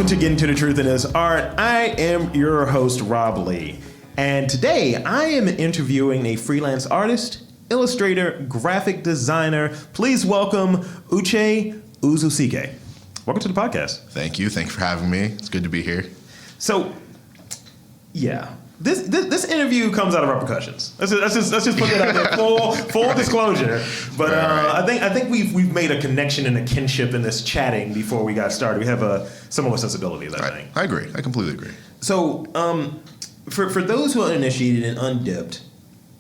to Getting to the Truth in This Art. I am your host, Rob Lee. And today I am interviewing a freelance artist, illustrator, graphic designer. Please welcome Ucheoma Uzosike. Welcome to the podcast. Thank you. Thank you for having me. It's good to be here. So, yeah. This interview comes out of repercussions. Let's just put that out there. Full disclosure. But right. I think we've made a connection and a kinship in this chatting before we got started. We have a similar sensibilities, I think. I agree. I completely agree. So, for those who are uninitiated and undipped,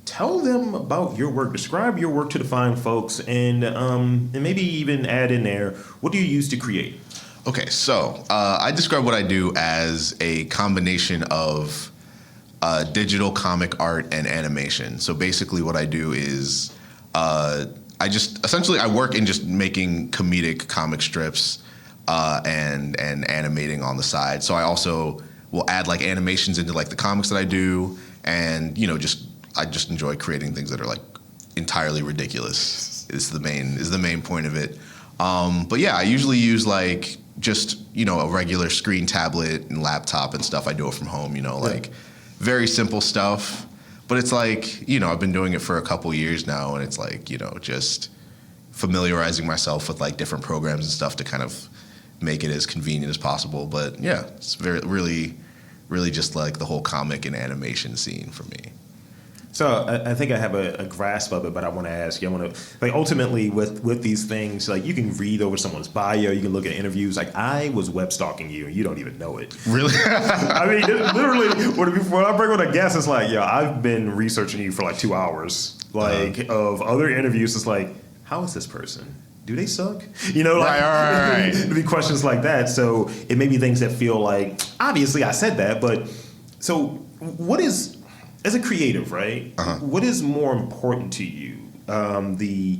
tell them about your work. Describe your work to the fine folks, and maybe even add in there, what do you use to create? Okay, so I describe what I do as a combination of digital comic art and animation. So basically what I do is I work in just making comedic comic strips and animating on the side. So I also will add like animations into like the comics that I do, and I just enjoy creating things that are like entirely ridiculous is the main point of it. But yeah, I usually use like just a regular screen tablet and laptop and stuff. I do it from home, like very simple stuff, but it's like, I've been doing it for a couple years now, and it's like, just familiarizing myself with like different programs and stuff to kind of make it as convenient as possible. But yeah, it's really just like the whole comic and animation scene for me. So I think I have a grasp of it, but I want to ask you, ultimately with these things, like you can read over someone's bio, you can look at interviews. Like I was web stalking you and you don't even know it. Really? I mean, literally, when I bring on a guest, it's like, I've been researching you for like 2 hours, of other interviews. It's like, how is this person? Do they suck? Right. There'd be questions like that. So it may be things that feel like, obviously I said that, but so what is... As a creative, right? Uh-huh. What is more important to you, the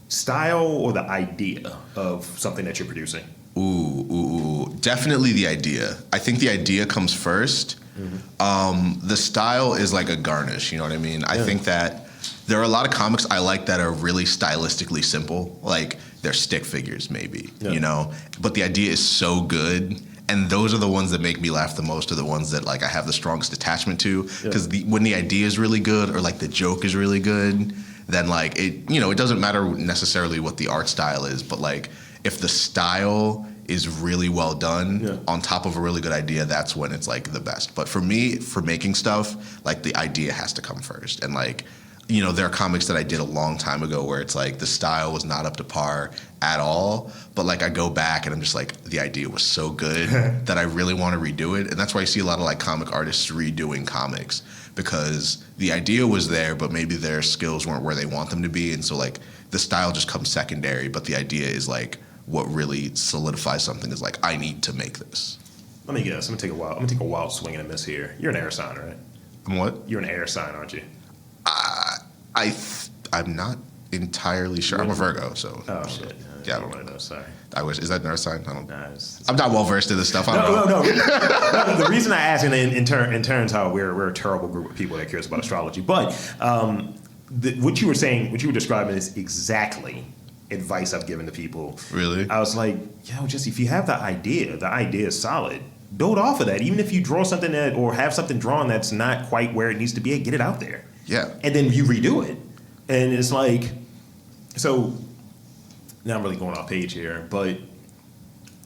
style or the idea of something that you're producing? Ooh, definitely the idea. I think the idea comes first. Mm-hmm. The style is like a garnish, you know what I mean? I think that there are a lot of comics I like that are really stylistically simple, like they're stick figures maybe, but the idea is so good. And those are the ones that make me laugh the most, are the ones that like I have the strongest attachment to. Because when the idea is really good or like the joke is really good, then like it doesn't matter necessarily what the art style is, but like if the style is really well done on top of a really good idea, that's when it's like the best. But for me, for making stuff, like the idea has to come first. And like, there are comics that I did a long time ago where it's like the style was not up to par at all, but like I go back and I'm just like, the idea was so good that I really want to redo it. And that's why you see a lot of like comic artists redoing comics, because the idea was there, but maybe their skills weren't where they want them to be. And so like the style just comes secondary, but the idea is like what really solidifies something is like, I need to make this. Let me guess. I'm gonna take a wild swing and a miss here. You're an air sign, right? I'm what? You're an air sign, aren't you? I'm not entirely sure. I'm a Virgo, so. Oh, shit. Yeah, I don't want to know. Sorry. I wish. Is that an earth sign? I don't. Nah, I'm not well versed in this stuff. No. The reason I ask, and in turns how we're a terrible group of people that cares about astrology. But what you were saying, what you were describing, is exactly advice I've given to people. Really? I was like, just if you have the idea is solid. Build off of that. Even if you draw something or have something drawn that's not quite where it needs to be, get it out there. Yeah. And then you redo it. And it's like, so now I'm really going off page here, but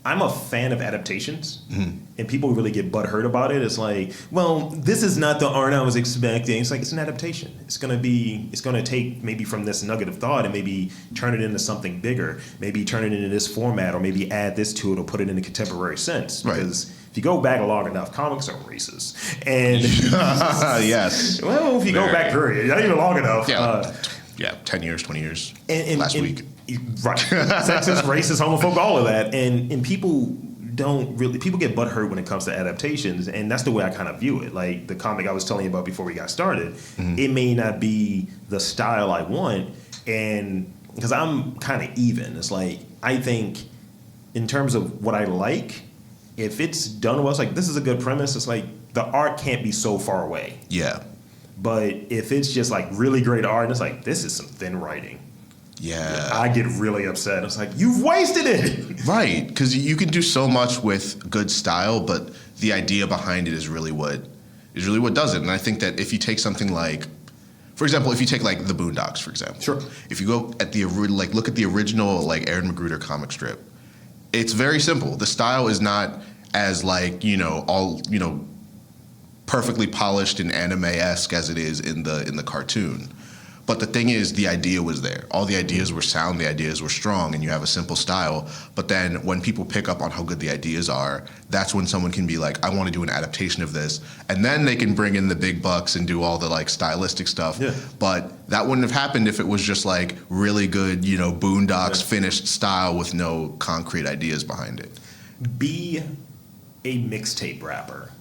I'm a fan of adaptations. Mm-hmm. And people really get butthurt about it. It's like, well, this is not the art I was expecting. It's like, it's an adaptation. It's going to take maybe from this nugget of thought and maybe turn it into something bigger. Maybe turn it into this format, or maybe add this to it, or put it in a contemporary sense. Because if you go back long enough, comics are racist. And yes. Well, if you go back period, not even long enough. 10 years, 20 years. Last week. Right. Sexist, racist, homophobic, all of that. And people get butthurt when it comes to adaptations, and that's the way I kind of view it. Like the comic I was telling you about before we got started, it may not be the style I want, and because I'm kind of even. It's like, I think in terms of what I like, if it's done well, it's like, this is a good premise. It's like the art can't be so far away. Yeah. But if it's just like really great art, and it's like, this is some thin writing. Yeah. I get really upset. It's like, you've wasted it. Right, because you can do so much with good style, but the idea behind it is really what does it. And I think that if you take something like, for example, if you take like the Boondocks, for example, Sure. If you go at look at the original like Aaron Magruder comic strip, it's very simple. The style is not as like all perfectly polished and anime-esque as it is in the cartoon. But the thing is, the idea was there. All the ideas were sound, the ideas were strong, and you have a simple style. But then when people pick up on how good the ideas are, that's when someone can be like, I want to do an adaptation of this. And then they can bring in the big bucks and do all the like stylistic stuff. Yeah. But that wouldn't have happened if it was just like really good, Boondocks finished style with no concrete ideas behind it. Be a mixtape rapper,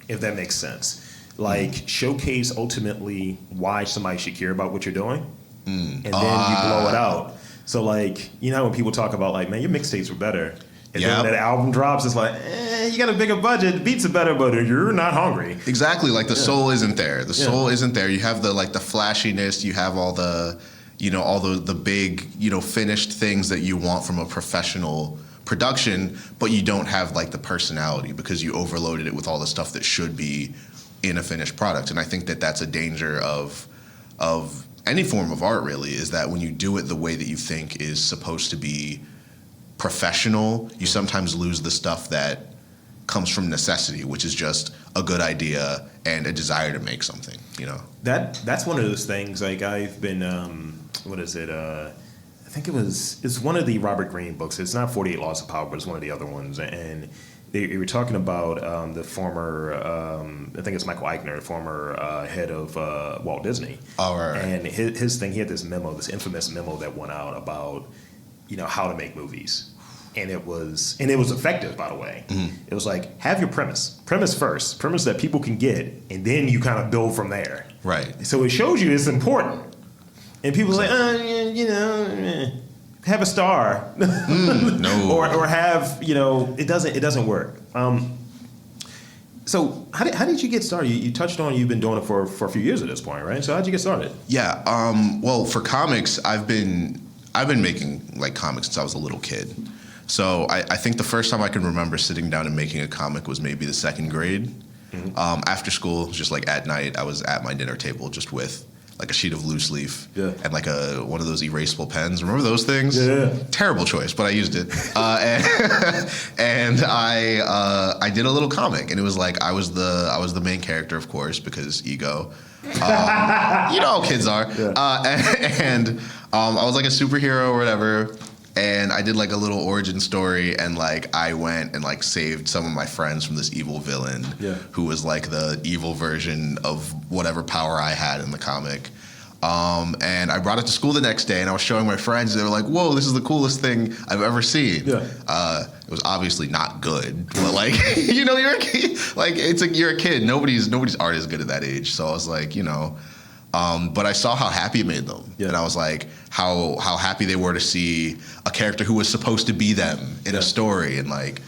if that makes sense. Like, showcase ultimately why somebody should care about what you're doing, and then you blow it out. So, like, when people talk about, like, man, your mixtapes were better. And then when that album drops, it's like, you got a bigger budget, the beats are better, but you're not hungry. Exactly. Like, the soul isn't there. The soul isn't there. You have the flashiness, you have all the, all the big, finished things that you want from a professional production, but you don't have, like, the personality because you overloaded it with all the stuff that should be in a finished product. And I think that that's a danger of any form of art, really, is that when you do it the way that you think is supposed to be professional, you sometimes lose the stuff that comes from necessity, which is just a good idea and a desire to make something, That's one of those things, like, I've been, what is it, I think it's one of the Robert Greene books. It's not 48 Laws of Power, but it's one of the other ones. And they were talking about the former, I think it's Michael Eisner, the former head of Walt Disney. Oh, right. And his thing, he had this infamous memo that went out about, how to make movies. And it was effective, by the way. Mm-hmm. It was like, have your premise first, premise that people can get, and then you kind of build from there. Right. So it shows you it's important. And people say, have a star, no, or have it doesn't work. So how did you get started? You touched on you've been doing it for a few years at this point, right? So how'd you get started? Yeah. Well, for comics, I've been making like comics since I was a little kid. So I think the first time I can remember sitting down and making a comic was maybe the second grade. Mm-hmm. After school, just like at night, I was at my dinner table just with like a sheet of loose leaf and like one of those erasable pens. Remember those things? Yeah. Terrible choice, but I used it. And I did a little comic, and it was like I was the main character, of course, because ego. How kids are. Yeah. And I was like a superhero or whatever. And I did like a little origin story, and like I went and like saved some of my friends from this evil villain who was like the evil version of whatever power I had in the comic. And I brought it to school the next day, and I was showing my friends. They were like, "Whoa, this is the coolest thing I've ever seen." Yeah. It was obviously not good, but like you're a kid. Like you're a kid. Nobody's art is good at that age. So I was like, but I saw how happy it made them, and I was like, how happy they were to see a character who was supposed to be them in a story, and like,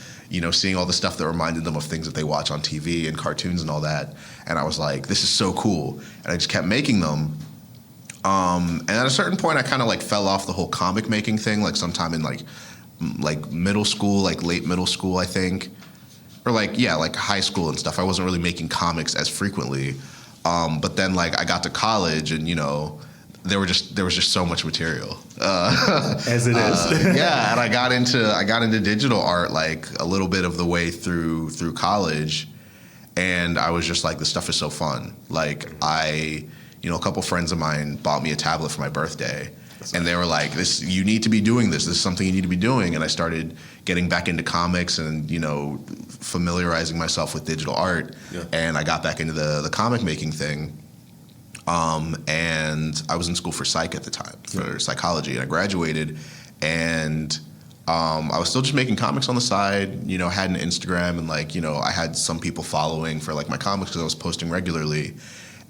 seeing all the stuff that reminded them of things that they watch on TV and cartoons and all that. And I was like, this is so cool, and I just kept making them. And at a certain point, I kind of like fell off the whole comic making thing, like sometime in like middle school, like late middle school, I think, or like high school and stuff. I wasn't really making comics as frequently. But then like I got to college, and there was just so much material. As it is. Yeah, and I got into digital art like a little bit of the way through college, and I was just like, this stuff is so fun. Like a couple friends of mine bought me a tablet for my birthday. And they were like, you need to be doing this. This is something you need to be doing. And I started getting back into comics and, familiarizing myself with digital art. Yeah. And I got back into the comic making thing. And I was in school for psych at the time, for psychology. And I graduated, and I was still just making comics on the side, had an Instagram, and I had some people following for like my comics because I was posting regularly.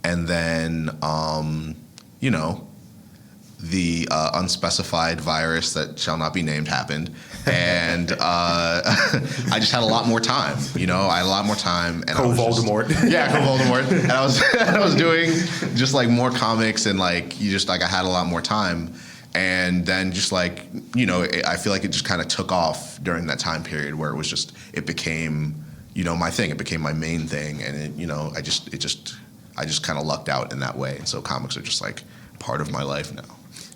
And then, the unspecified virus that shall not be named happened, and I just had a lot more time. I had a lot more time, and Voldemort. Voldemort. And I was doing just like more comics, and like I had a lot more time, And then just like, you know, I feel like it just kind of took off during that time period where it became, you know, my thing. It became my main thing. And it, you know, I just kind of lucked out in that way. And so comics are just like part of my life now.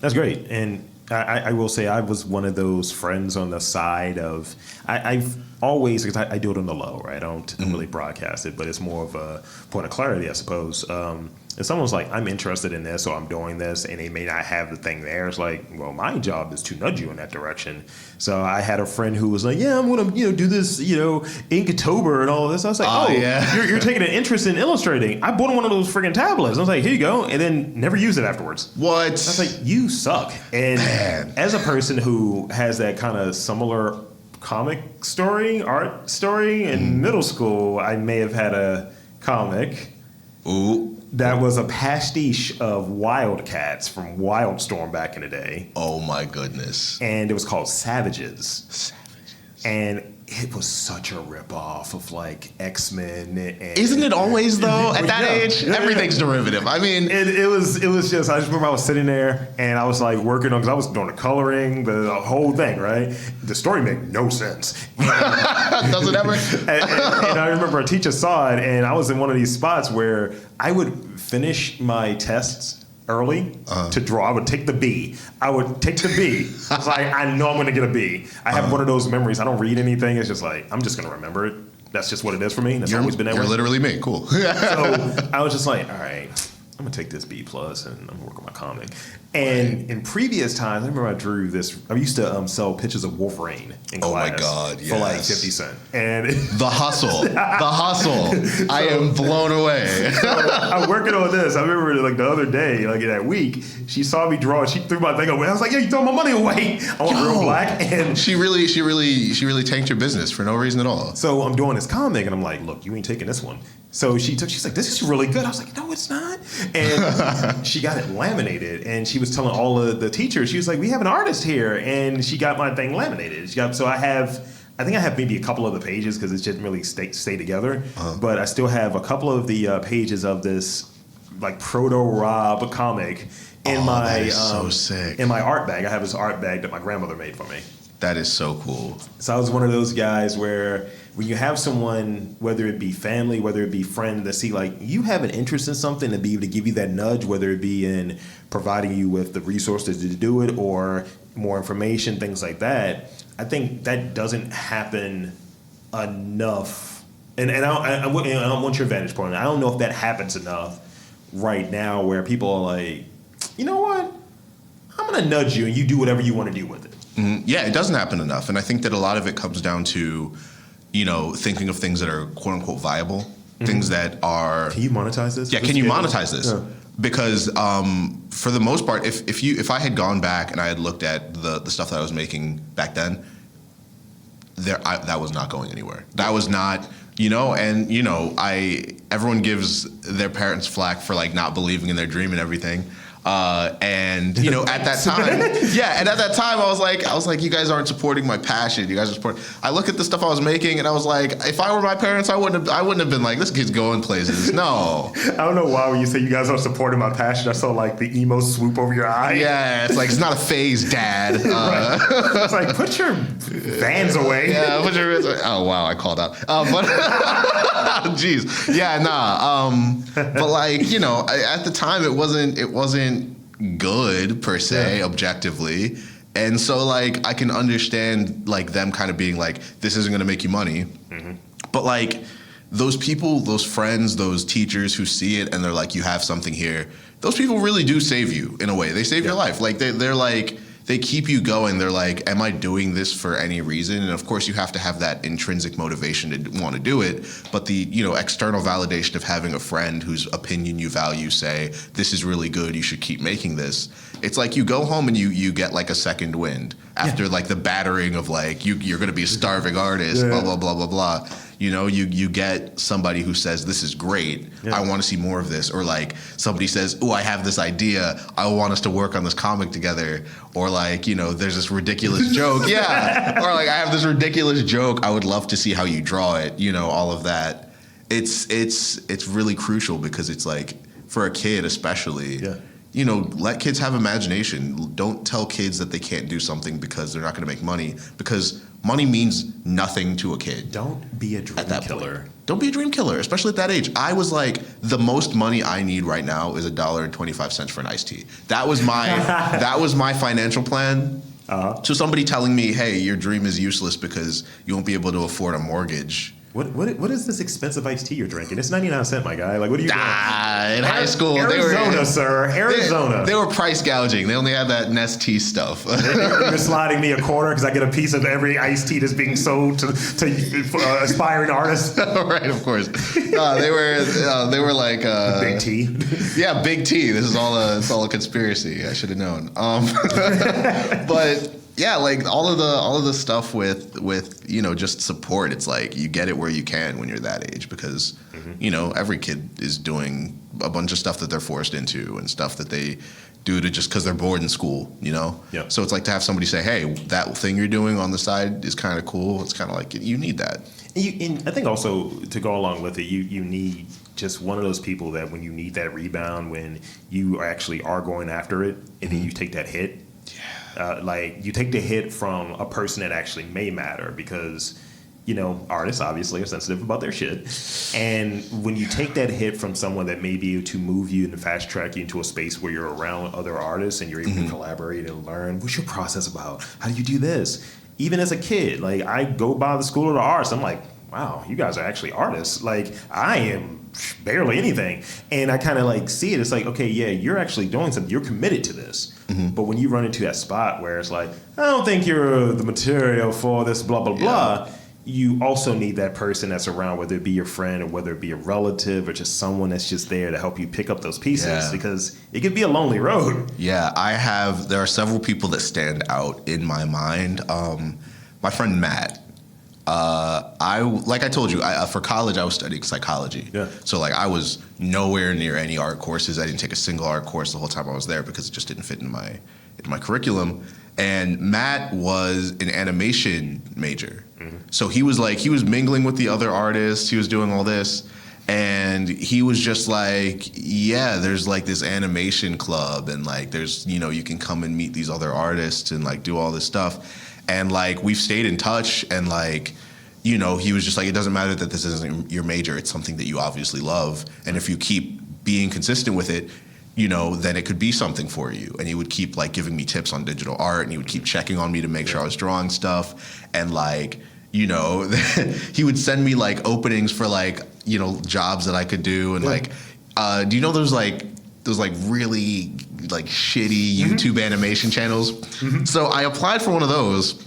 That's great. And I will say I was one of those friends on the side of, I've always, because I do it on the low, right? I don't really broadcast it, but it's more of a point of clarity, I suppose. If someone's like, I'm interested in this or I'm doing this, and they may not have the thing there, it's like, well, my job is to nudge you in that direction. So I had a friend who was like, yeah, I'm going to, you know, do this, you know, Inktober and all of this. I was like, yeah. you're taking an interest in illustrating. I bought one of those friggin' tablets. I was like, here you go. And then never used it afterwards. What? I was like, you suck. And as a person who has that kind of similar comic story, art story, in middle school, I may have had a comic. Ooh. That was a pastiche of Wildcats from Wildstorm back in the day. Oh my goodness. And it was called Savages. And it was such a ripoff of like X-Men. And isn't it always though? At that age, everything's derivative. I mean, it was just. I just remember I was sitting there and I was like working on, because I was doing the coloring, the whole thing. Right, the story made no sense. Does it ever? And I remember a teacher saw it, and I was in one of these spots where I would finish my tests early to draw. I would take the B. I would take the B. I was like, I know I'm going to get a B. I have one of those memories. I don't read anything. It's just like, I'm just going to remember it. That's just what it is for me. That's always been that way. You're literally me. Cool. So I was just like, all right, I'm going to take this B plus and I'm going to work on my comic. And in previous times, I remember I drew this. I used to sell pictures of Wolverine in class. Oh my God, yes. For like 50 cents. And the hustle. I am blown away. So I'm working on this. I remember like the other day, like in that week, she saw me draw. She threw my thing away. I was like, "Yeah, you throwing my money away." I want real black. And she really tanked your business for no reason at all. So I'm doing this comic, and I'm like, "Look, you ain't taking this one." So she's like, "This is really good." I was like, "No, it's not." And she got it laminated, and she was telling all of the teachers, she was like, "We have an artist here," and she got my thing laminated. So I think I have maybe a couple of the pages because it didn't really stay together, but I still have a couple of the pages of this like proto Rob comic in my so sick. In my art bag. I have this art bag that my grandmother made for me. That is so cool. So I was one of those guys where when you have someone, whether it be family, whether it be friend, that see like you have an interest in something, to be able to give you that nudge, whether it be in providing you with the resources to do it or more information, things like that. I think that doesn't happen enough. And I want your vantage point. I don't know if that happens enough right now where people are like, you know what? I'm going to nudge you and you do whatever you want to do with it. Mm-hmm. Yeah, it doesn't happen enough. And I think that a lot of it comes down to, you know, thinking of things that are quote unquote viable, things that are. Can you monetize this? Yeah, can you monetize this? Yeah. Because for the most part, if I had gone back and I had looked at the stuff that I was making back then, that was not going anywhere. That was not, you know, and you know, everyone gives their parents flack for like not believing in their dream and everything. And you know, at that time, I was like, you guys aren't supporting my passion. You guys are supporting. I look at the stuff I was making, and I was like, if I were my parents, I wouldn't have been like, this kid's going places. No. I don't know why when you say you guys aren't supporting my passion, I saw like the emo swoop over your eye. Yeah, it's like it's not a phase, Dad. It's like put your Vans away. Yeah, put your Vans away. Oh wow, I called out. But jeez, yeah, nah. But like you know, at the time, it wasn't good per se, objectively. And so like I can understand like them kind of being like, this isn't gonna make you money. But like those people, those friends, those teachers who see it and they're like, you have something here, those people really do save you in a way. They save your life. Like they're like, they keep you going. They're like, am I doing this for any reason? And of course you have to have that intrinsic motivation to want to do it. But the, you know, external validation of having a friend whose opinion you value say, this is really good, you should keep making this. It's like you go home and you get like a second wind after like the battering of like, you're going to be a starving artist, blah, blah, blah, blah, blah. You know, you get somebody who says, this is great, I want to see more of this. Or like somebody says, oh, I have this idea, I want us to work on this comic together. Or like, you know, there's this ridiculous joke. Or like, I have this ridiculous joke, I would love to see how you draw it. You know, all of that. It's really crucial because it's like, for a kid especially, let kids have imagination. Don't tell kids that they can't do something because they're not going to make money, because money means nothing to a kid. Don't be a dream killer. Point. Don't be a dream killer, especially at that age. I was like, the most money I need right now is $1.25 for an iced tea. That was my financial plan. So somebody telling me, hey, your dream is useless because you won't be able to afford a mortgage. What is this expensive iced tea you're drinking? It's 99 cents, my guy. Like, what are you doing? In high school, Arizona. They were price gouging. They only had that Nestea stuff. You're sliding me a quarter because I get a piece of every iced tea that's being sold to aspiring artists. Right, of course. They were like Big T. Yeah, Big T. This is all a conspiracy. I should have known. But. Yeah, like all of the stuff with just support. It's like you get it where you can when you're that age, because every kid is doing a bunch of stuff that they're forced into and stuff that they do to just because they're bored in school. Yeah. So it's like to have somebody say, hey, that thing you're doing on the side is kind of cool. It's kind of like you need that. And I think also to go along with it, you need just one of those people that when you need that rebound, when you actually are going after it, and then you take that hit. Like you take the hit from a person that actually may matter, because artists obviously are sensitive about their shit, and when you take that hit from someone that may be able to move you and fast track you into a space where you're around other artists and you're able to collaborate and learn, what's your process about, how do you do this? Even as a kid, like I go by the School of the Arts, I'm like, wow, you guys are actually artists. Like I am barely anything. And I kind of like see it. It's like, okay, yeah, you're actually doing something. You're committed to this. But when you run into that spot where it's like, I don't think you're the material for this, blah, blah, blah, you also need that person that's around, whether it be your friend or whether it be a relative or just someone that's just there to help you pick up those pieces, because it could be a lonely road. Yeah, there are several people that stand out in my mind. My friend Matt. Like I told you, for college I was studying psychology. Yeah. So like I was nowhere near any art courses. I didn't take a single art course the whole time I was there because it just didn't fit into my curriculum. And Matt was an animation major. So he was mingling with the other artists. He was doing all this. And he was just like, yeah, there's like this animation club, and like there's, you can come and meet these other artists and like do all this stuff. And like we've stayed in touch, and like, he was just like, it doesn't matter that this isn't your major, it's something that you obviously love. And if you keep being consistent with it, then it could be something for you. And he would keep like giving me tips on digital art, and he would keep checking on me to make sure I was drawing stuff. And like, he would send me like openings for like, jobs that I could do. And like, do you know those really like shitty YouTube animation channels? So I applied for one of those,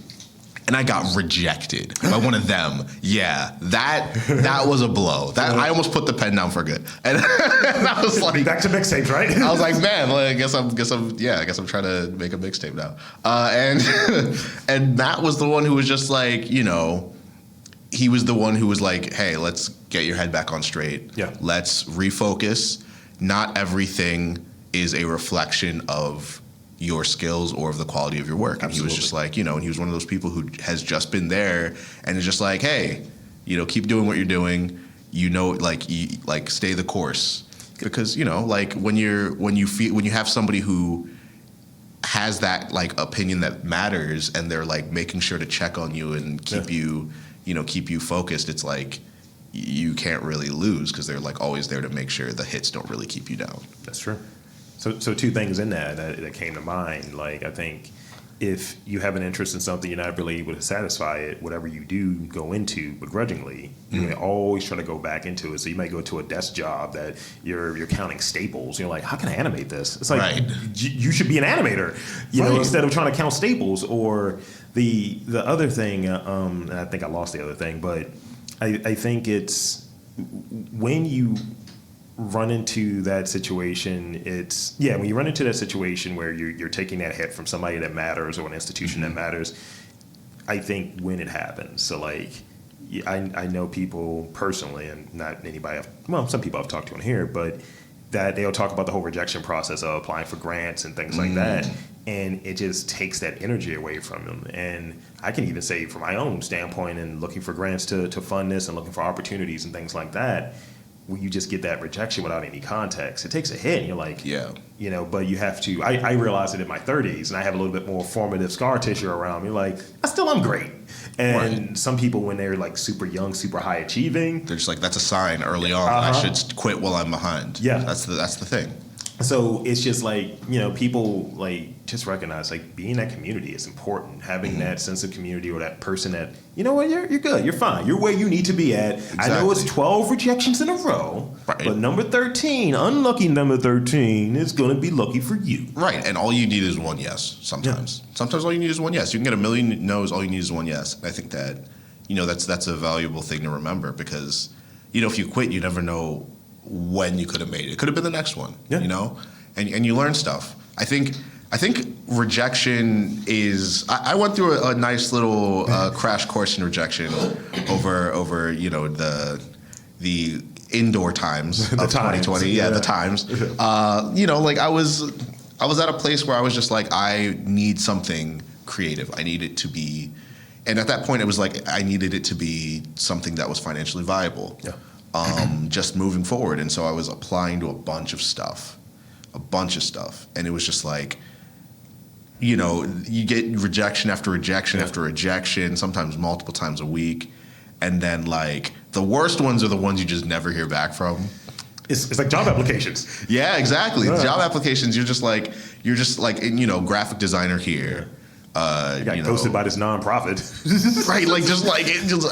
and I got rejected by one of them. Yeah, that was a blow. That I almost put the pen down for good. And I was like, back to mixtapes, right? I was like, man, I guess I'm trying to make a mixtape now. And Matt was the one who was just like, he was the one who was like, hey, let's get your head back on straight. Yeah. Let's refocus. Not everything is a reflection of your skills or of the quality of your work. And Absolutely. He was just like, and he was one of those people who has just been there and is just like, hey, keep doing what you're doing. Stay the course. Because, like when you have somebody who has that like opinion that matters, and they're like making sure to check on you and keep you focused, it's like you can't really lose, because they're like always there to make sure the hits don't really keep you down. That's true. So two things in that came to mind. Like, I think if you have an interest in something, you're not really able to satisfy it, whatever you do go into begrudgingly, you may always try to go back into it. So you might go to a desk job that you're counting staples. You're like, how can I animate this? It's like, right. You should be an animator, instead of trying to count staples. Or the other thing, and I think I lost the other thing, but I think it's when you run into that situation, when you run into that situation where you're taking that hit from somebody that matters or an institution that matters, I think when it happens. So like, I know people personally, and not anybody, some people I've talked to in here, but that they'll talk about the whole rejection process of applying for grants and things like that. And it just takes that energy away from them. And I can even say from my own standpoint and looking for grants to fund this and looking for opportunities and things like that, where you just get that rejection without any context. It takes a hit, and you're like, Yeah. you know, but you have to. I realized it in my 30s, and I have a little bit more formative scar tissue around me. Like, I still am great. And some people, when they're like super young, super high achieving, They're just like, that's a sign early on that I should quit while I'm behind. Yeah. That's the thing. So it's just like, you know, people like just recognize like being in that community is important. Having that sense of community, or that person that, you know what, you're good, you're fine, you're where you need to be at. Exactly. I know it's 12 rejections in a row, right, but number 13, unlucky number 13, is going to be lucky for you. Right, and all you need is one yes sometimes. Yeah. Sometimes all you need is one yes. You can get a million no's, all you need is one yes. And I think that, you know, that's a valuable thing to remember, because, you know, if you quit, you never know when you could have made it. It could have been the next one, you know? And you learn stuff. I think rejection is, I went through a nice little crash course in rejection over you know, the indoor times of 2020. Yeah, the times. You know, like I was at a place where I was just like, I need something creative. I need it to be, and at that point it was like, I needed it to be something that was financially viable. Yeah. Just moving forward. And so I was applying to a bunch of stuff. And it was just like, you know, you get rejection after rejection after rejection, sometimes multiple times a week. And then like the worst ones are the ones you just never hear back from. It's like job applications. Yeah, exactly. Job applications, you're just like, you know, graphic designer here. You got ghosted by this nonprofit. Right, like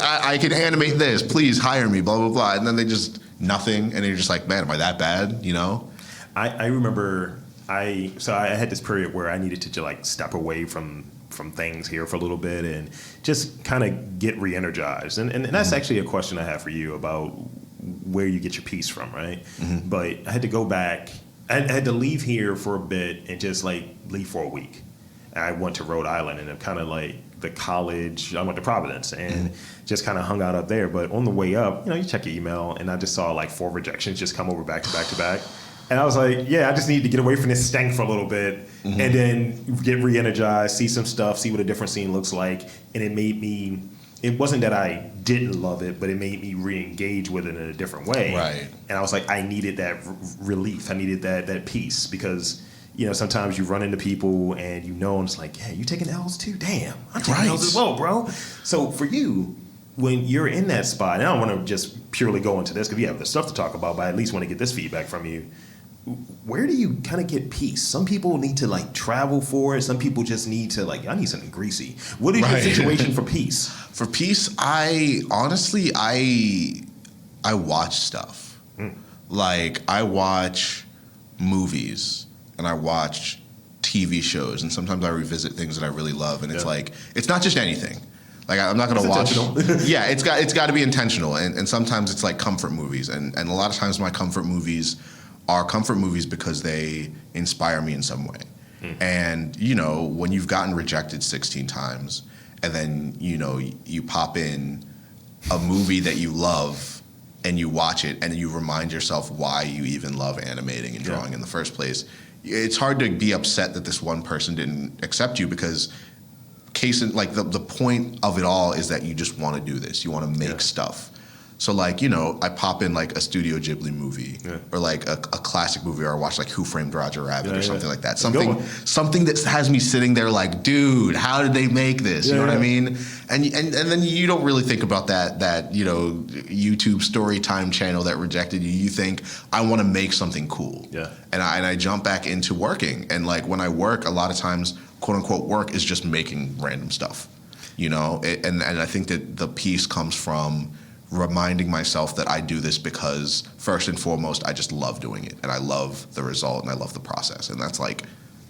I can animate this, please hire me, blah, blah, blah. And then they just, nothing. And you're just like, man, am I that bad, you know? I remember, I had this period where I needed to like step away from things here for a little bit and just kind of get re-energized. And that's actually a question I have for you about where you get your peace from, right? Mm-hmm. But I had to go back, I had to leave here for a bit and just like leave for a week. I went to Rhode Island, and kind of like the college, I went to Providence and just kind of hung out up there. But on the way up, you know, you check your email, and I just saw like 4 rejections just come over back to back to back. And I was like, yeah, I just need to get away from this stank for a little bit and then get re-energized, see some stuff, see what a different scene looks like. And it made me, it wasn't that I didn't love it, but it made me re-engage with it in a different way. Right. And I was like, I needed that relief. I needed that peace, because, you know, sometimes you run into people and you know, and it's like, hey, you taking L's too? Damn, I'm taking L's as well, bro. So for you, when you're in that spot, and I don't want to just purely go into this because we have the stuff to talk about, but I at least want to get this feedback from you. Where do you kind of get peace? Some people need to like travel for it. Some people just need to like, I need something greasy. What is your situation for peace? For peace, I honestly watch stuff. Like I watch movies and I watch TV shows, and sometimes I revisit things that I really love. And it's like, it's not just anything. Like I'm not going to watch. Yeah, it's got to be intentional. And sometimes it's like comfort movies. And a lot of times my comfort movies are comfort movies because they inspire me in some way. And, you know, when you've gotten rejected 16 times and then, you know, you pop in a movie that you love and you watch it and you remind yourself why you even love animating and drawing in the first place, it's hard to be upset that this one person didn't accept you, because the point of it all is that you just want to do this. You want to make stuff. So like, you know, I pop in like a Studio Ghibli movie or like a classic movie, or I watch like Who Framed Roger Rabbit or something like that. Something that has me sitting there like, dude, how did they make this? You know what I mean? And then you don't really think about that, you know, YouTube story time channel that rejected you. You think, I want to make something cool. Yeah. And I jump back into working. And like when I work, a lot of times, quote unquote, work is just making random stuff, you know? And I think that the peace comes from reminding myself that I do this because first and foremost, I just love doing it, and I love the result, and I love the process, and that's like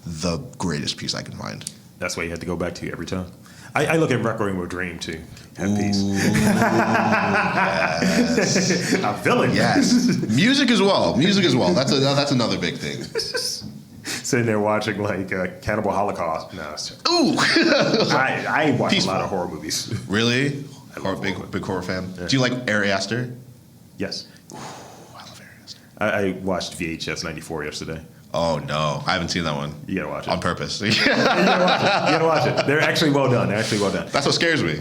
the greatest piece I can find. That's why you have to go back to every time. I look at Requiem of a Dream too. Have peace. Yes. I'm feeling yes. Music as well. That's another big thing. Sitting there watching like Cannibal Holocaust. No, ooh. I watch a lot of horror movies. Really? Big horror fan. Yeah. Do you like Ari Aster? Yes. Ooh, I love Ari Aster. I watched VHS 94 yesterday. Oh no, I haven't seen that one. You gotta watch it on purpose. You gotta watch it. They're actually well done. That's what scares me.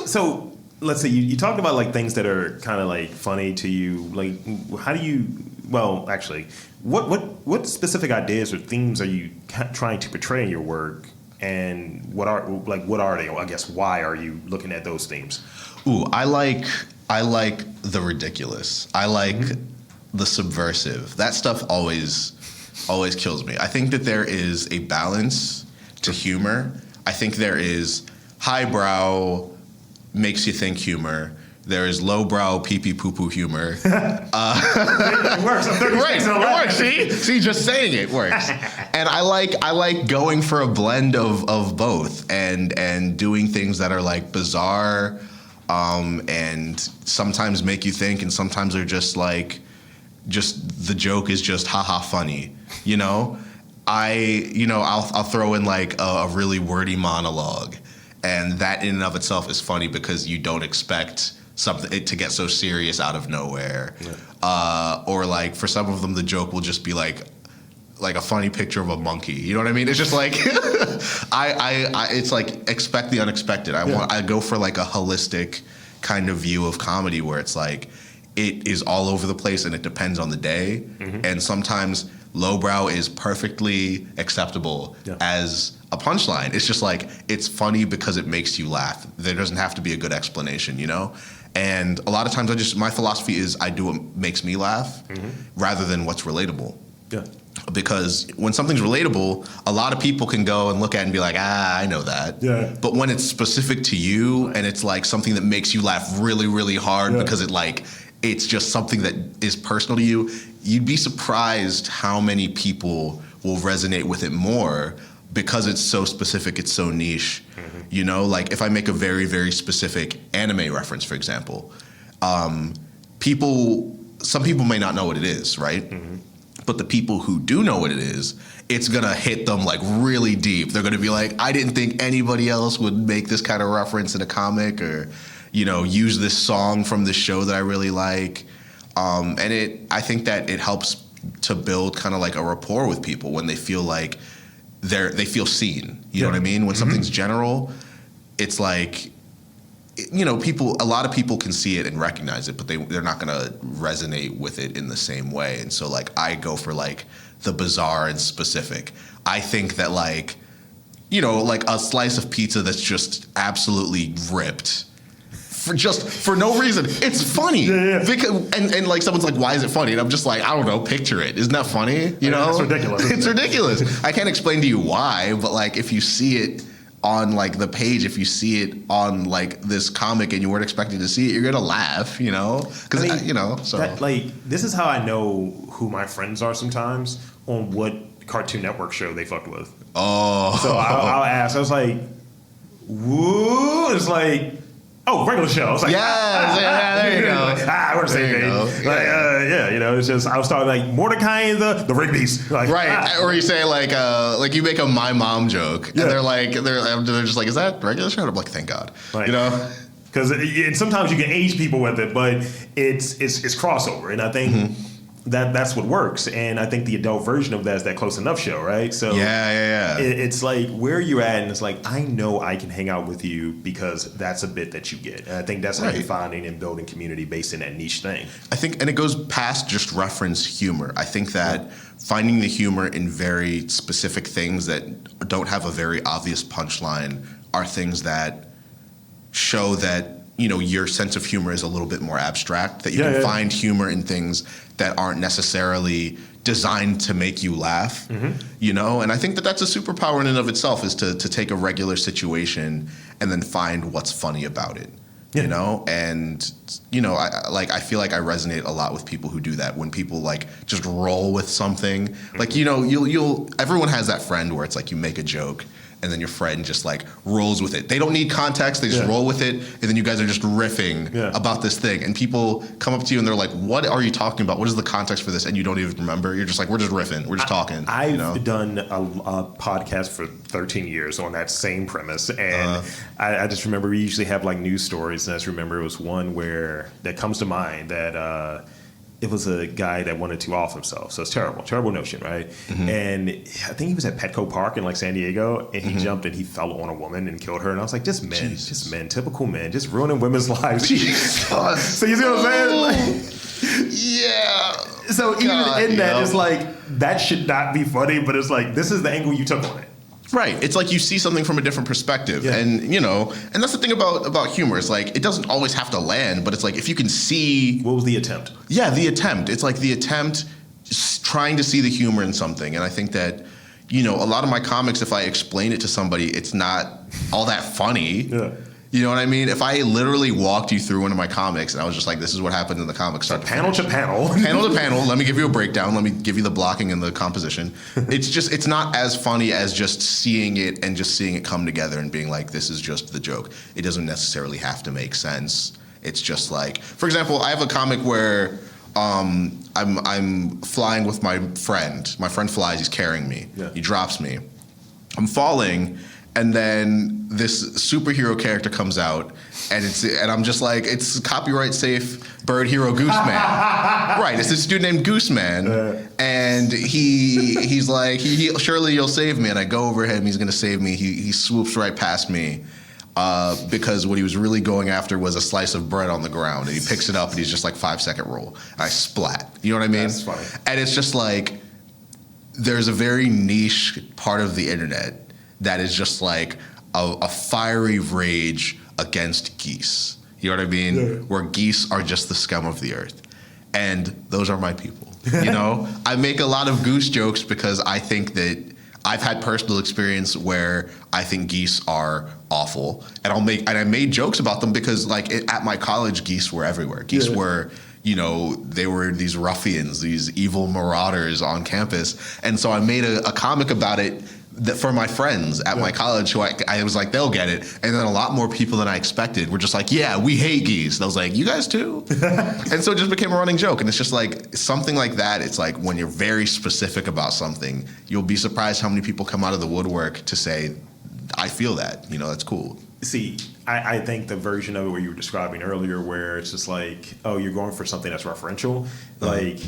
So let's say you talked about like things that are kind of like funny to you. Like, how do you? Well, actually, what specific ideas or themes are you trying to portray in your work, and what are they? I guess why are you looking at those themes? Ooh, I like the ridiculous. I like the subversive. That stuff always kills me. I think that there is a balance to humor. I think there is highbrow, makes you think humor. There is lowbrow, pee-pee poo-poo humor. It works. I'm 36 and It works. See, just saying it works. And I like going for a blend of both and doing things that are like bizarre, and sometimes make you think, and sometimes are just the joke is just haha funny, you know. I'll throw in like a really wordy monologue, and that in and of itself is funny because you don't expect something to get so serious out of nowhere. Yeah. Or like for some of them, the joke will just be like a funny picture of a monkey. You know what I mean? It's just like it's like expect the unexpected. I go for like a holistic kind of view of comedy where it's like it is all over the place and it depends on the day. And sometimes lowbrow is perfectly acceptable as a punchline. It's just like it's funny because it makes you laugh. There doesn't have to be a good explanation, you know? And a lot of times my philosophy is I do what makes me laugh rather than what's relatable. Yeah. Because when something's relatable, a lot of people can go and look at it and be like, I know that. Yeah. But when it's specific to you and it's like something that makes you laugh really, really hard because it's just something that is personal to you, you'd be surprised how many people will resonate with it more because it's so specific, it's so niche. You know, like if I make a very, very specific anime reference, for example, some people may not know what it is, right? But the people who do know what it is, it's gonna hit them like really deep. They're gonna be like, I didn't think anybody else would make this kind of reference in a comic, or, you know, use this song from this show that I really like. And I think that it helps to build kind of like a rapport with people when they feel like they feel seen. You know what I mean? When something's general, it's like, you know, a lot of people can see it and recognize it, but they're not going to resonate with it in the same way. And so like I go for like the bizarre and specific. I think that like, you know, like a slice of pizza that's just absolutely ripped for no reason. It's funny. Because, and like someone's like, why is it funny? And I'm just like, I don't know, picture it. Isn't that funny? You know? It's ridiculous. It's ridiculous. I can't explain to you why, but like if you see it on like the page, if you see it on like this comic and you weren't expecting to see it, you're gonna laugh, you know? Because you know, so like this is how I know who my friends are sometimes on what Cartoon Network show they fucked with. Oh, so I'll ask. I was like, "Woo!" It's like, "Oh, regular show." I was like, there you go. We're the same thing. Like, you know, it's just I was talking like Mordecai and the Rigby's, like, right? Or you say like you make a my mom joke, and they're just like, is that regular show? I'm like, thank God, right. You know. Because sometimes you can age people with it, but it's crossover, and I think that's what works. And I think the adult version of that is that Close Enough show, right? So it's like where you're at, and it's like I know I can hang out with you because that's a bit that you get. And I think that's how you're finding and building community based in that niche thing. I think, and it goes past just reference humor. I think that finding the humor in very specific things that don't have a very obvious punchline are things that show that, you know, your sense of humor is a little bit more abstract, that you can find humor in things that aren't necessarily designed to make you laugh, you know? And I think that that's a superpower in and of itself, is to take a regular situation and then find what's funny about it, you know? And, you know, I feel like I resonate a lot with people who do that. When people like just roll with something, like, you know, everyone has that friend where it's like you make a joke and then your friend just like rolls with it. They don't need context. They just roll with it. And then you guys are just riffing about this thing. And people come up to you and they're like, what are you talking about? What is the context for this? And you don't even remember. You're just like, we're just riffing. We're just talking. I've done a podcast for 13 years on that same premise. And I just remember we usually have like news stories. And I just remember it was one that comes to mind that it was a guy that wanted to off himself. So it's terrible notion, right? And I think he was at Petco Park in like San Diego, and he jumped and he fell on a woman and killed her. And I was like, just men, typical men, just ruining women's lives. So you see what I'm saying? Yeah. So even in that, it's like, that should not be funny, but it's like, this is the angle you took on it. Right. It's like you see something from a different perspective. Yeah. And, and that's the thing about humor. It's like, it doesn't always have to land, but it's like, if you can see... What was the attempt? Yeah, the attempt. It's like the attempt trying to see the humor in something. And I think that, a lot of my comics, if I explain it to somebody, it's not all that funny. Yeah. You know what I mean? If I literally walked you through one of my comics and I was just like, this is what happened in the comics. Panel to panel. Panel to panel. Let me give you a breakdown. Let me give you the blocking and the composition. It's not as funny as just seeing it and just seeing it come together and being like, this is just the joke. It doesn't necessarily have to make sense. It's just like, for example, I have a comic where I'm flying with my friend. My friend flies, he's carrying me. Yeah. He drops me. I'm falling. And then this superhero character comes out, and I'm just like, it's copyright safe bird hero Gooseman. Right, it's this dude named Gooseman, and he's like, surely you'll save me. And I go over him, he's gonna save me. He swoops right past me, because what he was really going after was a slice of bread on the ground, and he picks it up, and he's just like 5-second roll. I splat. You know what I mean? That's funny. And it's just like, there's a very niche part of the internet that is just like a fiery rage against geese. You know what I mean? Yeah. Where geese are just the scum of the earth. And those are my people. I make a lot of goose jokes because I think that I've had personal experience where I think geese are awful. And I made jokes about them because at my college, geese were everywhere. Geese were, they were these ruffians, these evil marauders on campus. And so I made a comic about it for my friends at my college, who I was like, they'll get it. And then a lot more people than I expected were just like, yeah, we hate geese. And I was like, you guys too? And so it just became a running joke. And it's just like, something like that, it's like when you're very specific about something, you'll be surprised how many people come out of the woodwork to say, I feel that, that's cool. See, I think the version of it where you were describing earlier, where it's just like, oh, you're going for something that's referential. Like,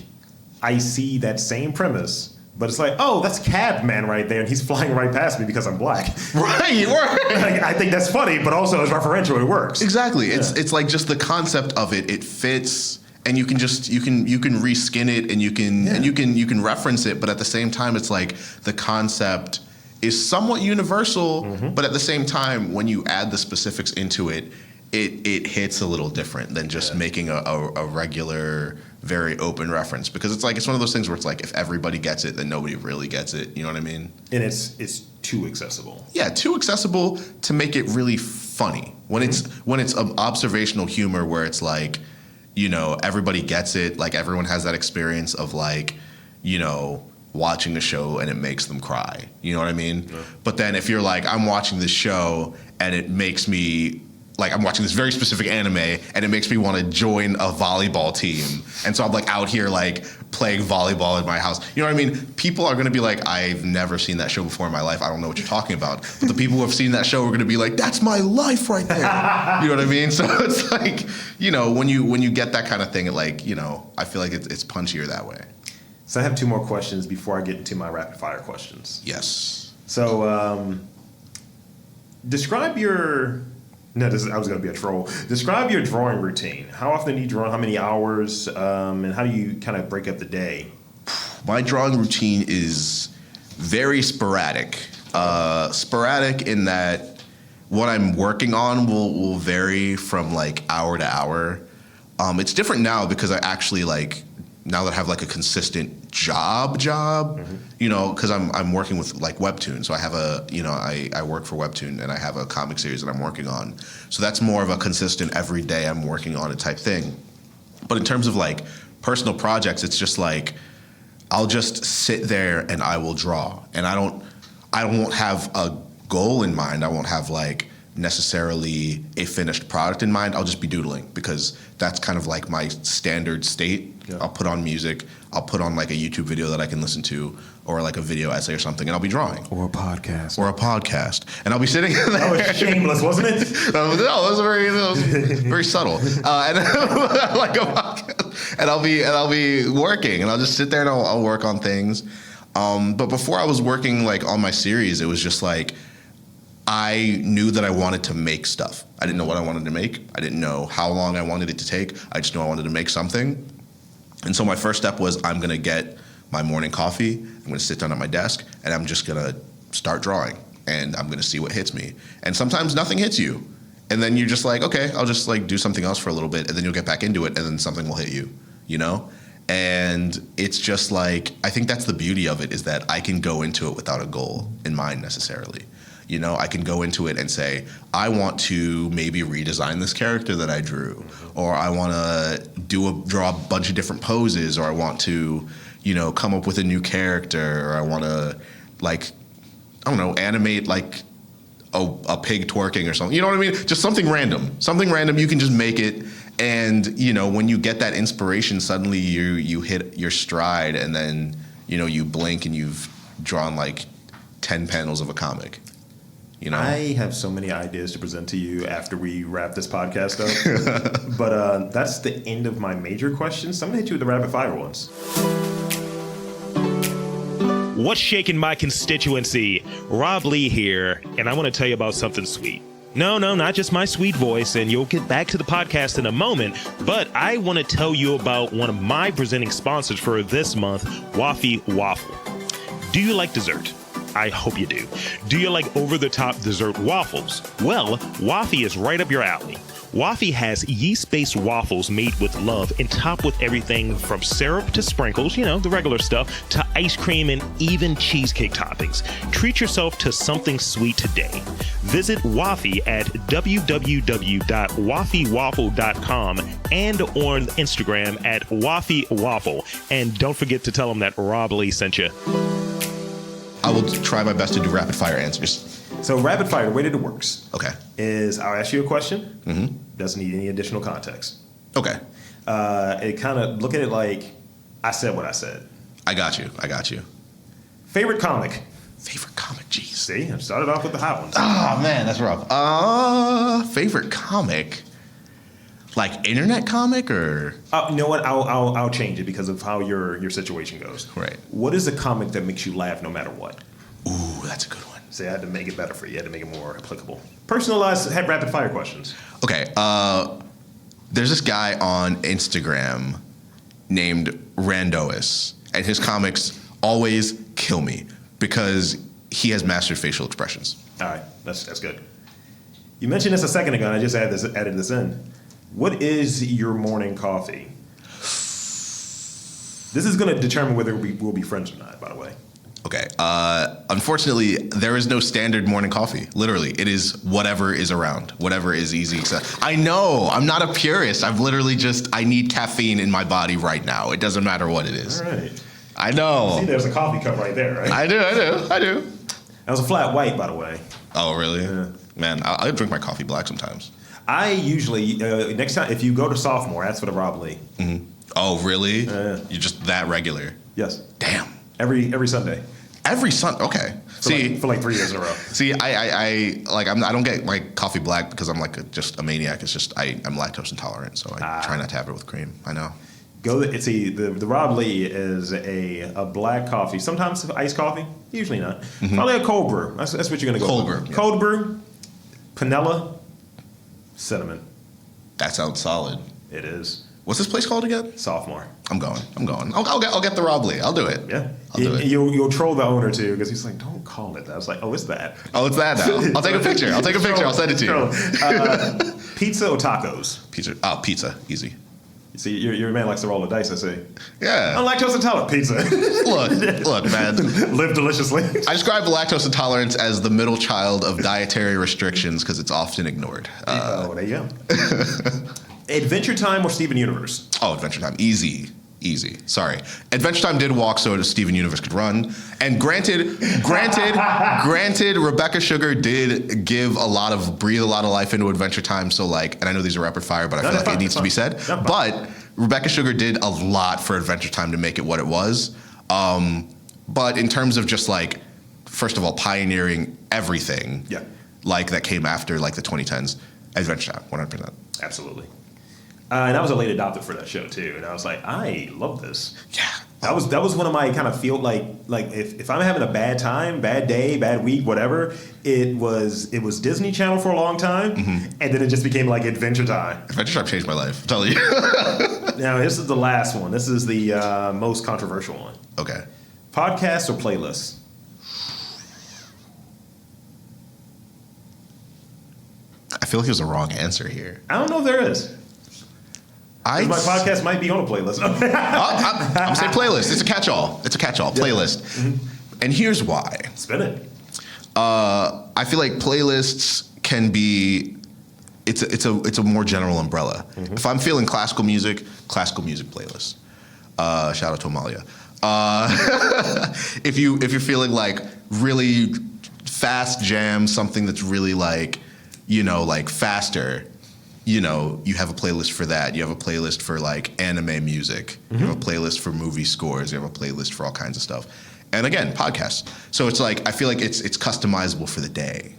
I see that same premise, but it's like, oh, that's Cabman right there, and he's flying right past me because I'm black. Right. I think that's funny, but also it's referential. It works. Exactly. Yeah. It's like just the concept of it. It fits, and you can reskin it, and you can reference it. But at the same time, it's like the concept is somewhat universal. But at the same time, when you add the specifics into it, it hits a little different than just making a regular, very open reference, because it's one of those things where it's like, if everybody gets it, then nobody really gets it. You know what I mean? And it's too accessible. Yeah, too accessible to make it really funny. When it's observational humor where it's like, everybody gets it. Like, everyone has that experience of watching a show and it makes them cry. You know what I mean? Yeah. But then if you're like, I'm watching this show and it makes me, I'm watching this very specific anime and it makes me want to join a volleyball team. And so I'm out here playing volleyball in my house. You know what I mean? People are going to be like, I've never seen that show before in my life. I don't know what you're talking about. But the people who have seen that show are going to be like, that's my life right there. You know what I mean? So it's when you get that kind of thing, I feel like it's punchier that way. So I have 2 more questions before I get into my rapid fire questions. Yes. So describe your... No, I was going to be a troll. Describe your drawing routine. How often do you draw? How many hours? And how do you kind of break up the day? My drawing routine is very sporadic. Sporadic in that what I'm working on will vary from hour to hour. It's different now because I actually now that I have a consistent job, because I'm working with Webtoon. So I have I work for Webtoon and I have a comic series that I'm working on. So that's more of a consistent every day I'm working on it type thing. But in terms of personal projects, it's just I'll just sit there and I will draw. And I won't have a goal in mind. I won't have necessarily a finished product in mind. I'll just be doodling because that's kind of my standard state. Yeah. I'll put on music. I'll put on a YouTube video that I can listen to, or a video essay or something, and I'll be drawing. Or a podcast. And I'll be sitting there. That was shameless, wasn't it? No, that was very subtle. And a podcast. and I'll be working, and I'll just sit there and I'll work on things. But before I was working like on my series, it was just like I knew that I wanted to make stuff. I didn't know what I wanted to make. I didn't know how long I wanted it to take. I just knew I wanted to make something. And so my first step was I'm going to get my morning coffee. I'm going to sit down at my desk, and I'm just going to start drawing, and I'm going to see what hits me. And sometimes nothing hits you. And then you're just like, okay, I'll just like do something else for a little bit, and then you'll get back into it, and then something will hit you, you know? And it's just like, I think that's the beauty of it, is that I can go into it without a goal in mind necessarily. You know, I can go into it and say, I want to maybe redesign this character that I drew, or I want to draw a bunch of different poses, or I want to, you know, come up with a new character, or I want to, like, I don't know, animate like a pig twerking or something. You know what I mean? Just something random. Something random. You can just make it, and you know, when you get that inspiration, suddenly you hit your stride, and then you know you blink and you've drawn like 10 panels of a comic. You know? I have so many ideas to present to you after we wrap this podcast up. But that's the end of my major questions. So I'm going to hit you with the rapid fire ones. What's shaking my constituency? Rob Lee here, and I want to tell you about something sweet. No, not just my sweet voice, and you'll get back to the podcast in a moment, but I want to tell you about one of my presenting sponsors for this month, Waffy Waffle. Do you like dessert? I hope you do. Do you like over-the-top dessert waffles? Well, Waffy is right up your alley. Waffy has yeast-based waffles made with love and topped with everything from syrup to sprinkles, you know, the regular stuff, to ice cream and even cheesecake toppings. Treat yourself to something sweet today. Visit Waffy at www.waffywaffle.com and on Instagram at Waffy Waffle. And don't forget to tell them that Rob Lee sent you. I will try my best to do rapid fire answers. So rapid fire, the way that it works, Okay. is I'll ask you a question. Mm-hmm. Doesn't need any additional context. Okay. It kind of look at it like I said what I said. I got you. Favorite comic? Favorite comic, jeez. See, I started off with the hot ones. Oh man, that's rough. Favorite comic? Like internet comic or? You know what? I'll change it because of how your situation goes. Right. What is a comic that makes you laugh no matter what? Ooh, that's a good one. See, I had to make it better for you. I had to make it more applicable. Personalized, rapid fire questions. Okay. There's this guy on Instagram named Randois, and his comics always kill me because he has mastered facial expressions. All right, that's good. You mentioned this a second ago, and I just added this in. What is your morning coffee? This is going to determine whether we'll be friends or not, by the way. Okay. Unfortunately, there is no standard morning coffee. Literally, it is whatever is around, whatever is easy. I know. I'm not a purist. I've literally I need caffeine in my body right now. It doesn't matter what it is. All right. I know. See, there's a coffee cup right there, right? I do. That was a flat white, by the way. Oh, really? Yeah. Man, I drink my coffee black sometimes. I usually, next time, if you go to Sophomore, ask for the Rob Lee. Mm-hmm. Oh, really? Yeah. You're just that regular? Yes. Damn. Every Sunday. Every Sunday? Okay. For like 3 years in a row. See, I don't get my coffee black because I'm like just a maniac. It's just I'm lactose intolerant, so I try not to have it with cream. I know. The Rob Lee is a black coffee. Sometimes iced coffee. Usually not. Mm-hmm. Probably a cold brew. That's what you're gonna go cold for. brew. Yeah. Cold brew. Panela. Cinnamon. That sounds solid. It is. What's this place called again? Sophomore. I'm going. I'll get the Rob Lee. I'll do it. Yeah. I'll do it. You'll troll the owner too because he's like, don't call it that. I was like, oh, it's that. Oh, it's that now. I'll take a picture. I'll send it to you. Pizza or tacos? Pizza. Oh, pizza. Easy. You see, your man likes to roll the dice, I see. Yeah. I'm lactose intolerant. Pizza. Look, man. Live deliciously. I describe lactose intolerance as the middle child of dietary restrictions because it's often ignored. There you go. Adventure Time or Steven Universe? Oh, Adventure Time. Easy. Sorry. Adventure Time did walk so Steven Universe could run. And granted, Rebecca Sugar did breathe a lot of life into Adventure Time. So and I know these are rapid fire, but I feel like it needs to be said. But Rebecca Sugar did a lot for Adventure Time to make it what it was. But in terms of just first of all, pioneering everything, that came after the 2010s, Adventure Time, 100%. Absolutely. And I was a late adopter for that show too, and I was like, I love this. Yeah. That was one of my kind of feel like if I'm having a bad time, bad day, bad week, whatever, it was Disney Channel for a long time, and then it just became like Adventure Time. Adventure Time changed my life, I'm telling you. Now this is the last one. This is the most controversial one. Okay. Podcasts or playlists? I feel like there's a wrong answer here. I don't know if there is. 'Cause my podcast might be on a playlist. I'm saying playlist. It's a catch-all. Playlist. And here's why. Spin it. I feel like playlists can be. It's a more general umbrella. If I'm feeling classical music playlist. Shout out to Amalia. If you're feeling like really fast jam, something that's really like, like faster. You have a playlist for that. You have a playlist for like anime music. You have a playlist for movie scores. You have a playlist for all kinds of stuff. And again, podcasts. So it's like I feel like it's customizable for the day.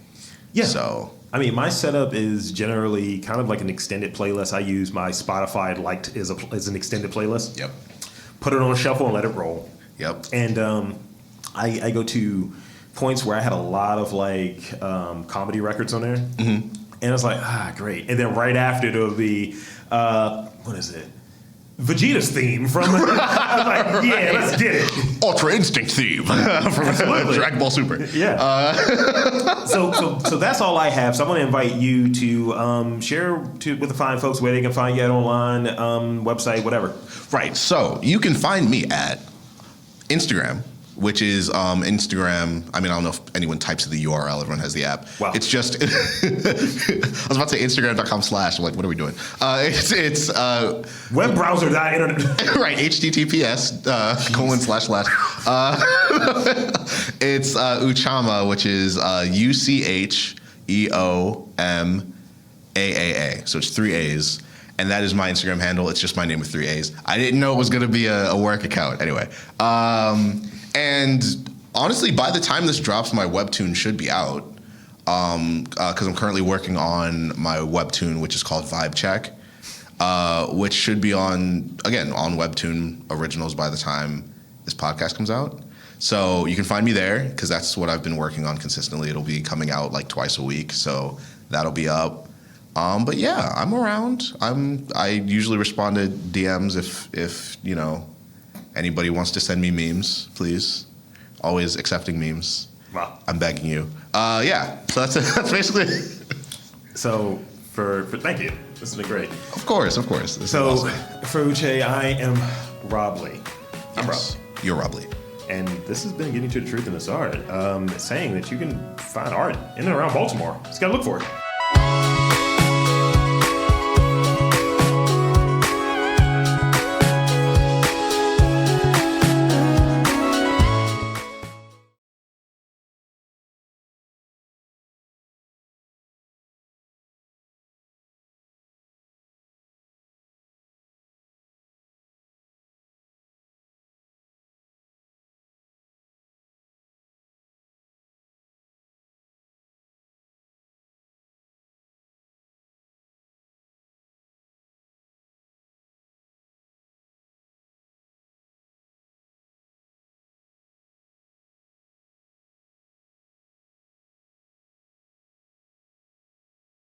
Yeah. So I mean, my setup is generally kind of like an extended playlist. I use my Spotify liked as an extended playlist. Yep. Put it on shuffle and let it roll. Yep. And I go to points where I had a lot of like comedy records on there. And I was like, great. And then right after it'll be, what is it? Vegeta's theme from. I was like, yeah, let's get it. Ultra Instinct theme from Dragon Ball Super. Yeah. So that's all I have. So I'm going to invite you to share with the fine folks where they can find you at online, website, whatever. Right. So you can find me at Instagram, which is Instagram. I mean, I don't know if anyone types in the URL. Everyone has the app. Wow. It's just, I was about to say Instagram.com/ I'm like, what are we doing? It's web browser.internet. Right. HTTPS : / it's Ucheoma, which is UCHEOMAAA. So it's 3 A's. And that is my Instagram handle. It's just my name with 3 A's. I didn't know it was going to be a work account. Anyway. And honestly, by the time this drops, my webtoon should be out. Because I'm currently working on my webtoon, which is called Vibe Check, which should be on Webtoon Originals by the time this podcast comes out. So you can find me there because that's what I've been working on consistently. It'll be coming out like twice a week, so that'll be up. But yeah, I'm around. I usually respond to DMs if anybody wants to send me memes, please. Always accepting memes. Wow. I'm begging you. Yeah. So that's basically it. So for thank you. This has been great. Of course. This is so awesome. For Uche, I am Rob Lee. I'm Rob. You're Rob Lee. And this has been Getting to the Truth in This Art, saying that you can find art in and around Baltimore. Just gotta look for it.